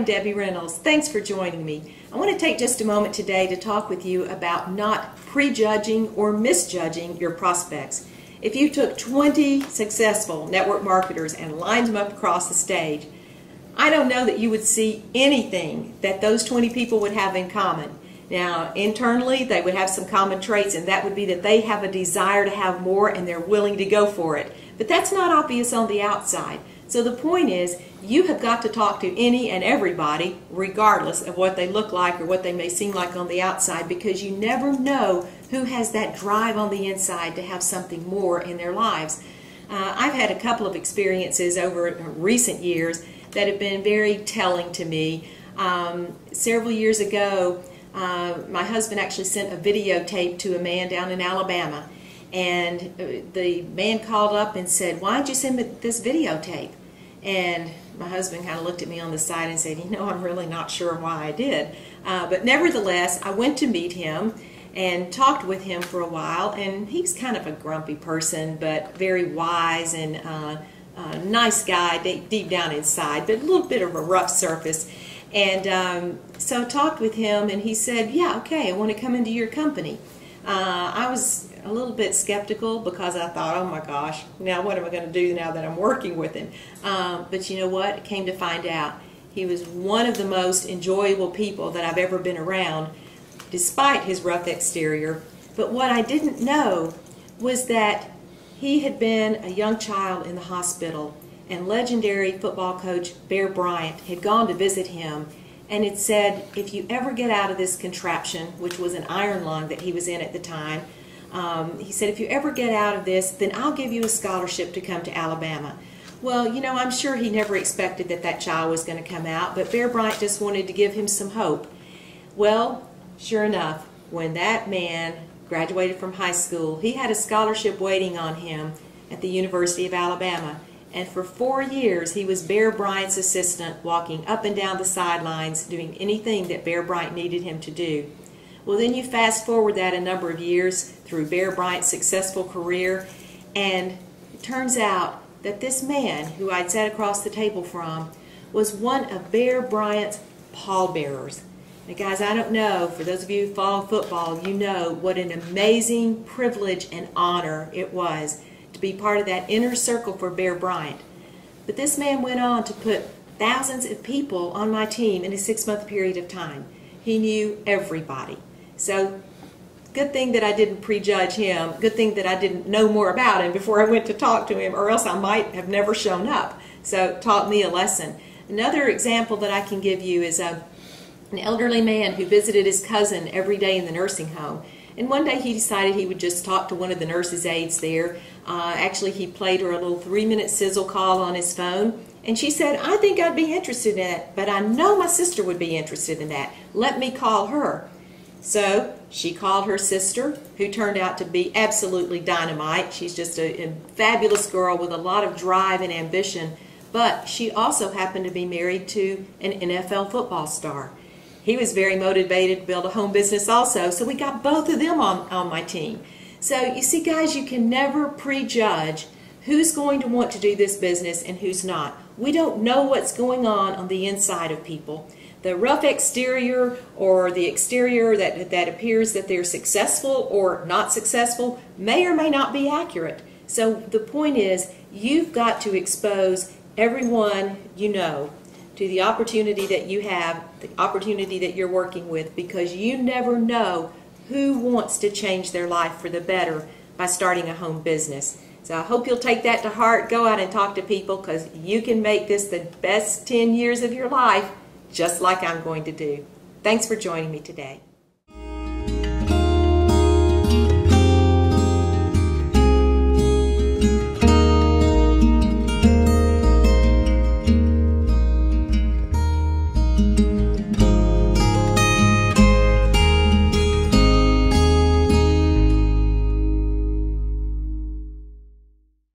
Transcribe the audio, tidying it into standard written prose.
Debbie Reynolds. Thanks for joining me. I want to take just a moment today to talk with you about not prejudging or misjudging your prospects. If you took 20 successful network marketers and lined them up across the stage, I don't know that you would see anything that those 20 people would have in common. Now, internally, they would have some common traits, and that would be that they have a desire to have more and they're willing to go for it. But that's not obvious on the outside. So the point is, you have got to talk to any and everybody, regardless of what they look like or what they may seem like on the outside, because you never know who has that drive on the inside to have something more in their lives. I've had a couple of experiences over recent years that have been very telling to me. Several years ago, my husband actually sent a videotape to a man down in Alabama. And the man called up and said, "Why did you send me this videotape?" And my husband kind of looked at me on the side and said, I'm really not sure why I did. But nevertheless, I went to meet him and talked with him for a while. And he's kind of a grumpy person, but very wise and nice guy deep down inside, but a little bit of a rough surface. And so I talked with him, and he said, "Yeah, okay, I want to come into your company." I was a little bit skeptical because I thought, oh my gosh, now what am I going to do now that I'm working with him? But you know what? I came to find out he was one of the most enjoyable people that I've ever been around, despite his rough exterior. But what I didn't know was that he had been a young child in the hospital, and legendary football coach Bear Bryant had gone to visit him and had said, if you ever get out of this contraption, which was an iron lung that he was in at the time, he said, if you ever get out of this, then I'll give you a scholarship to come to Alabama. Well, you know, I'm sure he never expected that that child was going to come out, but Bear Bryant just wanted to give him some hope. Well, sure enough, when that man graduated from high school, he had a scholarship waiting on him at the University of Alabama. And for 4 years, he was Bear Bryant's assistant, walking up and down the sidelines, doing anything that Bear Bryant needed him to do. Well, then you fast forward that a number of years through Bear Bryant's successful career, and it turns out that this man, who I'd sat across the table from, was one of Bear Bryant's pallbearers. Now, guys, I don't know, for those of you who follow football, you know what an amazing privilege and honor it was to be part of that inner circle for Bear Bryant. But this man went on to put thousands of people on my team in a 6-month period of time. He knew everybody. So, good thing that I didn't prejudge him. Good thing that I didn't know more about him before I went to talk to him, or else I might have never shown up. So, it taught me a lesson. Another example that I can give you is an elderly man who visited his cousin every day in the nursing home. And one day he decided he would just talk to one of the nurse's aides there. Actually, he played her a little 3-minute sizzle call on his phone. And she said, "I think I'd be interested in it, but I know my sister would be interested in that. Let me call her." So she called her sister, who turned out to be absolutely dynamite. She's just a fabulous girl with a lot of drive and ambition. But she also happened to be married to an NFL football star. He was very motivated to build a home business also, so we got both of them on my team. So you see, guys, you can never prejudge who's going to want to do this business and who's not. We don't know what's going on the inside of people. The rough exterior or the exterior that appears that they're successful or not successful may or may not be accurate. So the point is, you've got to expose everyone you know to the opportunity that you have, the opportunity that you're working with, because you never know who wants to change their life for the better by starting a home business. So I hope you'll take that to heart. Go out and talk to people, because you can make this the best 10 years of your life, just like I'm going to do. Thanks for joining me today.